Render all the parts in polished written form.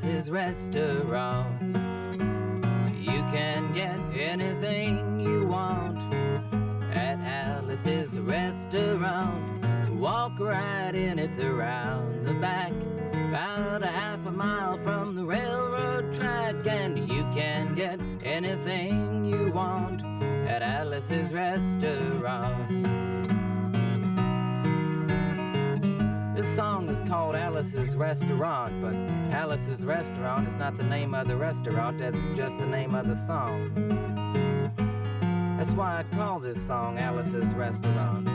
Alice's Restaurant. You can get anything you want at Alice's Restaurant. Walk right in, it's around the back, about a half a mile from the railroad track, and you can get anything you want at Alice's Restaurant. This song is called Alice's Restaurant, but Alice's Restaurant is not the name of the restaurant, that's just the name of the song. That's why I call this song Alice's Restaurant.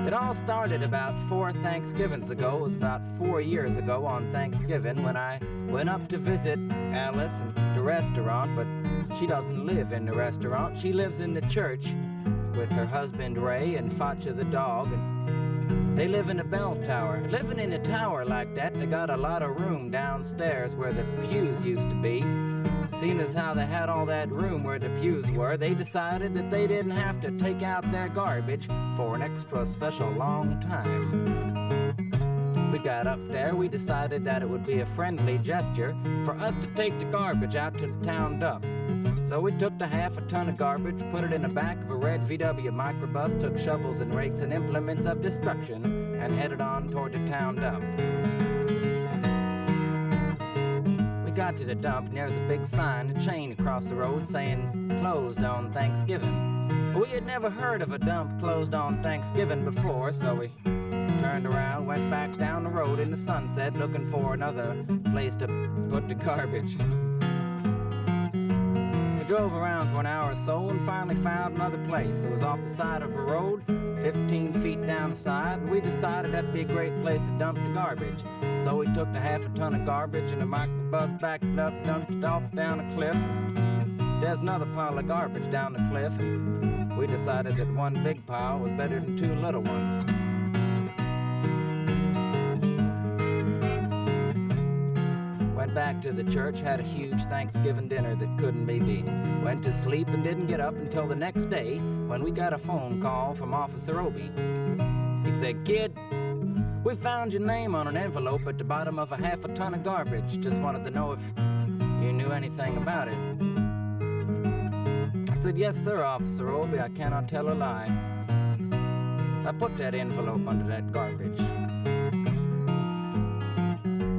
It all started about 4 Thanksgivings ago. It was about 4 years ago on Thanksgiving when I went up to visit Alice in the restaurant, but she doesn't live in the restaurant. She lives in the church with her husband Ray and Facha the dog, and they live in a bell tower. Living in a tower like that, they got a lot of room downstairs where the pews used to be. Seeing as how they had all that room where the pews were, they decided that they didn't have to take out their garbage for an extra special long time. We got up there, we decided that it would be a friendly gesture for us to take the garbage out to the town dump. So we took the half a ton of garbage, put it in the back of a red VW microbus, took shovels and rakes and implements of destruction, and headed on toward the town dump. Got to the dump and there's a big sign, a chain across the road saying closed on Thanksgiving. We had never heard of a dump closed on Thanksgiving before, so we turned around, went back down the road in the sunset looking for another place to put the garbage. We drove around for an hour or so and finally found another place. It was off the side of a road, 15 feet down the side. We decided that'd be a great place to dump the garbage. So we took the half a ton of garbage in a microbus, backed it up, dumped it off down a cliff. There's another pile of garbage down the cliff, and we decided that one big pile was better than 2 little ones. Went back to the church, had a huge Thanksgiving dinner that couldn't be beat. Went to sleep and didn't get up until the next day when we got a phone call from Officer Obie. He said, "Kid, we found your name on an envelope at the bottom of a half a ton of garbage. Just wanted to know if you knew anything about it." I said, "Yes, sir, Officer Obie, I cannot tell a lie. I put that envelope under that garbage."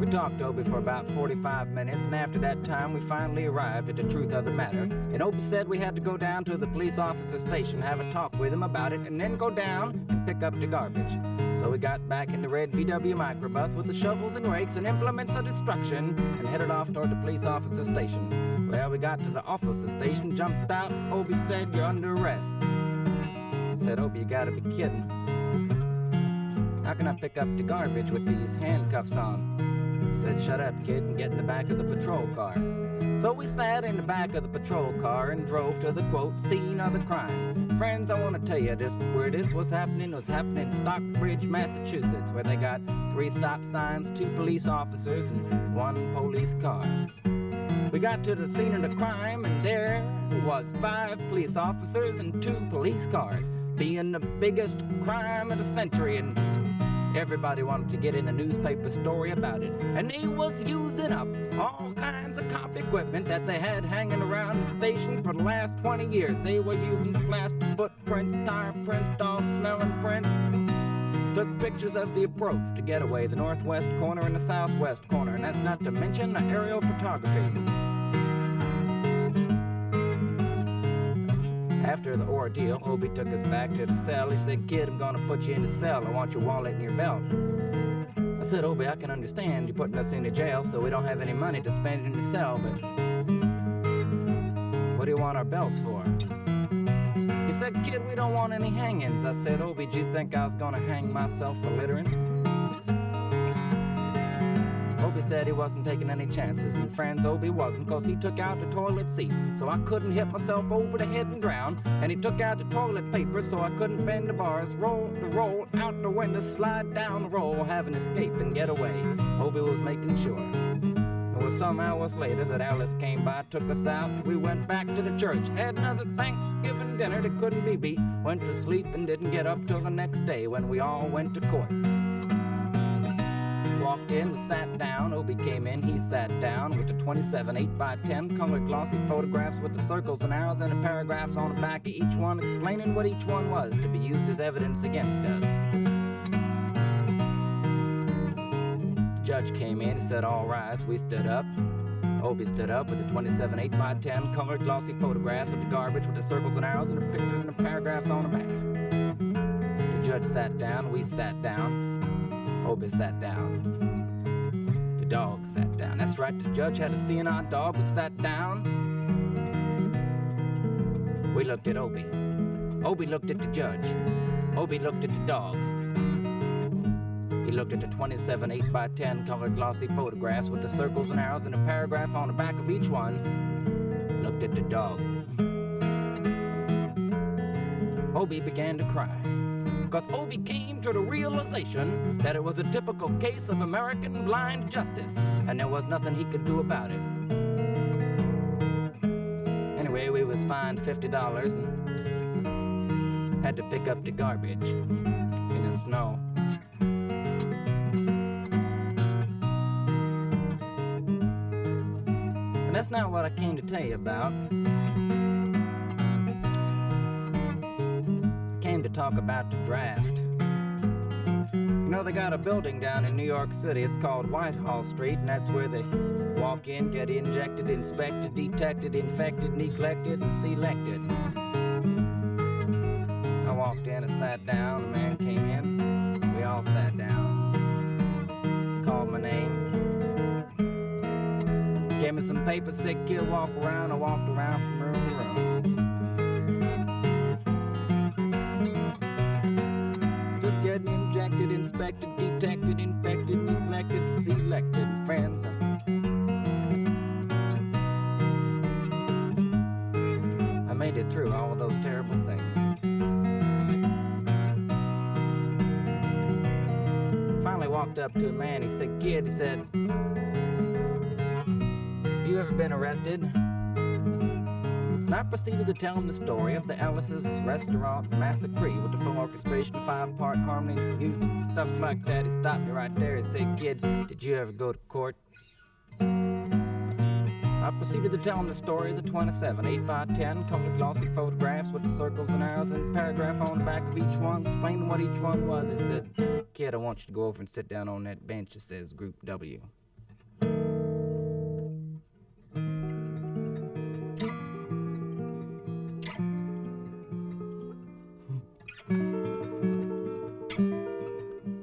We talked to Obie for about 45 minutes, and after that time we finally arrived at the truth of the matter. And Obie said we had to go down to the police officer station, have a talk with him about it, and then go down and pick up the garbage. So we got back in the red VW microbus with the shovels and rakes and implements of destruction and headed off toward the police officer station. Well, we got to the officer station, jumped out. Obie said, "You're under arrest." I said, "Obie, you gotta be kidding. How can I pick up the garbage with these handcuffs on?" He said, "Shut up, kid, and get in the back of the patrol car." So we sat in the back of the patrol car and drove to the, quote, scene of the crime. Friends, I want to tell you where this was happening in Stockbridge, Massachusetts, where they got 3 stop signs, 2 police officers, and 1 police car. We got to the scene of the crime, and there was 5 police officers and 2 police cars, being the biggest crime of the century, and everybody wanted to get in the newspaper story about it. And they was using up all kinds of cop equipment that they had hanging around the station for the last 20 years. They were using plastic footprints, tire prints, dog-smelling prints. Took pictures of the approach to Getaway, the northwest corner and the southwest corner, and that's not to mention the aerial photography. After the ordeal, Obie took us back to the cell. He said, "Kid, I'm gonna put you in the cell. I want your wallet and your belt." I said, "Obie, I can understand you putting us in the jail so we don't have any money to spend in the cell, but what do you want our belts for?" He said, "Kid, we don't want any hangings." I said, "Obie, do you think I was gonna hang myself for littering?" Obie said he wasn't taking any chances, and friends, Obie wasn't, cause he took out the toilet seat so I couldn't hit myself over the head and drown, and he took out the toilet paper so I couldn't bend the bars, roll the roll out the window, slide down the roll, have an escape and get away. Obie was making sure. It was some hours later that Alice came by, took us out. We went back to the church, had another Thanksgiving dinner that couldn't be beat. Went to sleep and didn't get up till the next day when we all went to court. Walked in, we sat down. Obie came in, he sat down with the 27 8x10 colored glossy photographs with the circles and arrows and the paragraphs on the back of each one explaining what each one was to be used as evidence against us. The judge came in, he said, "All rise." We stood up. Obie stood up with the 27 8x10 colored glossy photographs of the garbage with the circles and arrows and the pictures and the paragraphs on the back. The judge sat down, we sat down. Obie sat down. The dog sat down. That's right, the judge had a CNR dog who sat down. We looked at Obie. Obie looked at the judge. Obie looked at the dog. He looked at the 27 8x10 colored glossy photographs with the circles and arrows and a paragraph on the back of each one. Looked at the dog. Obie began to cry. Because Obie came to the realization that it was a typical case of American blind justice, and there was nothing he could do about it. Anyway, we was fined $50 and had to pick up the garbage in the snow. And that's not what I came to tell you about. To talk about the draft. You know, they got a building down in New York City. It's called Whitehall Street, and that's where they walk in, get injected, inspected, detected, infected, neglected, and selected. I walked in and sat down. A man came in. We all sat down. Called my name. Gave me some paper, said, "Kid, walk around." I walked around from room to room. Getting injected, inspected, detected, infected, neglected, selected, friends. I made it through all of those terrible things. Finally walked up to a man, he said, "Kid," he said, "have you ever been arrested?" And I proceeded to tell him the story of the Alice's Restaurant Massacree with the full orchestration, 5-part harmony, music, stuff like that. He stopped me right there and said, "Kid, did you ever go to court?" I proceeded to tell him the story of the 27 8x10 colored glossy photographs with the circles and arrows and a paragraph on the back of each one, explaining what each one was. He said, "Kid, I want you to go over and sit down on that bench that says Group W."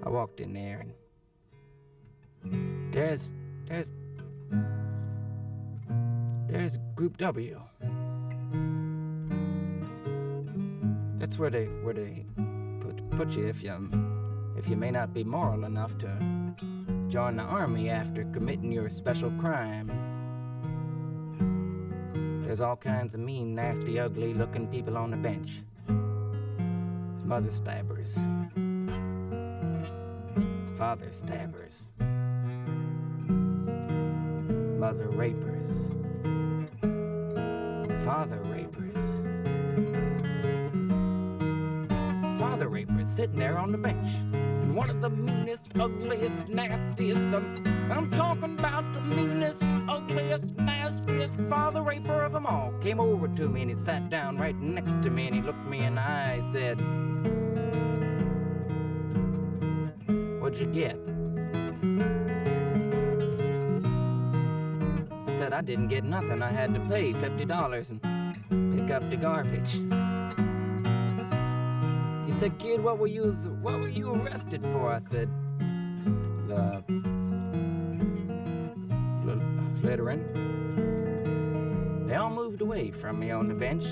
I walked in there and there's Group W. That's where they put you if you may not be moral enough to join the army after committing your special crime. There's all kinds of mean, nasty, ugly looking people on the bench. There's mother stabbers, father stabbers, mother rapers, father rapers. Father rapers sitting there on the bench. And one of the meanest, ugliest, nastiest, I'm talking about the meanest, ugliest, nastiest father raper of them all, came over to me and he sat down right next to me and he looked me in the eye and said, "What'd you get?" I said, "I didn't get nothing. I had to pay $50 and pick up the garbage." He said, "Kid, what were you arrested for?" I said, "Littering." They all moved away from me on the bench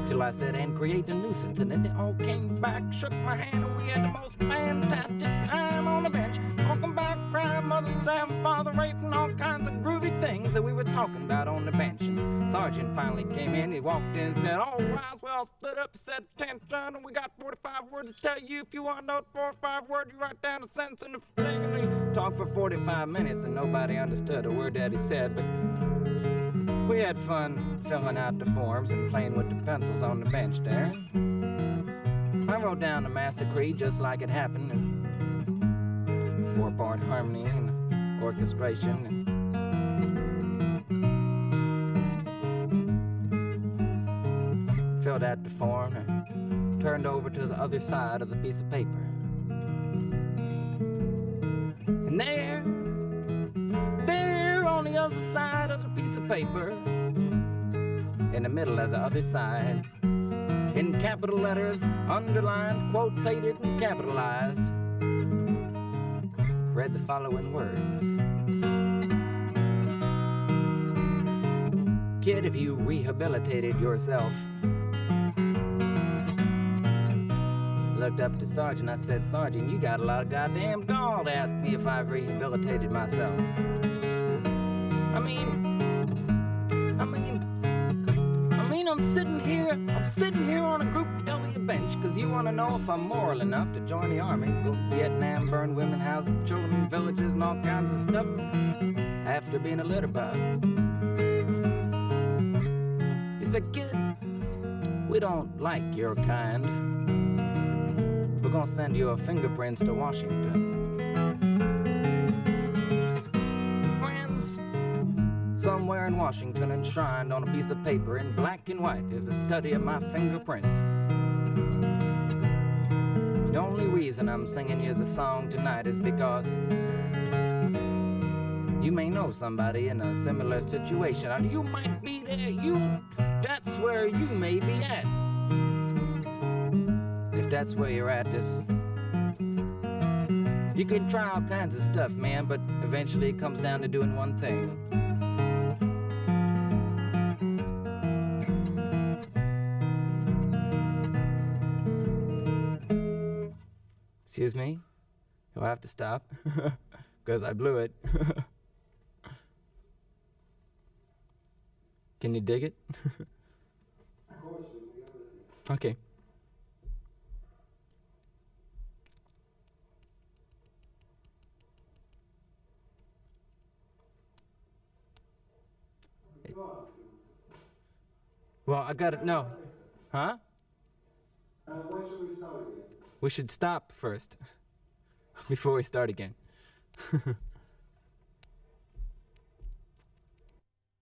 till I I said, and create a nuisance. And then they all came back, shook my hand, and we had the most fantastic time on the bench. Talking about crime, mother stabbing, father raping, all kinds of groovy things that we were talking about on the bench. And Sergeant finally came in, he walked in and said, all rise. We all stood up, said, attention, and we got 45 words to tell you. If you want to know 4 or 5 words, you write down the sentence in the thing. And we talked for 45 minutes, and nobody understood a word that he said, but we had fun filling out the forms and playing with the pencils on the bench there. I wrote down the Massacree just like it happened, in 4-part harmony and orchestration. And filled out the form and turned over to the other side of the piece of paper. And there on the other side of the piece of paper, in the middle of the other side, in capital letters, underlined, quotated, and capitalized, read the following words. Kid, if you rehabilitated yourself. Looked up to Sergeant, I said, Sergeant, you got a lot of goddamn gall to ask me if I've rehabilitated myself. I'm sitting here on a Group W bench because you want to know if I'm moral enough to join the army, go to Vietnam, burn women houses, children, villages, and all kinds of stuff after being a litter bug. He said, kid, we don't like your kind. We're gonna send your fingerprints to Washington. Somewhere in Washington, enshrined on a piece of paper in black and white, is a study of my fingerprints. The only reason I'm singing you the song tonight is because you may know somebody in a similar situation, and you might be there. That's where you may be at. If that's where you're at, you can try all kinds of stuff, man, but eventually it comes down to doing one thing. Excuse me? You'll have to stop, because I blew it. Can you dig it? Okay. Well, I got it. No. Huh? When should we start again? We should stop first before we start again.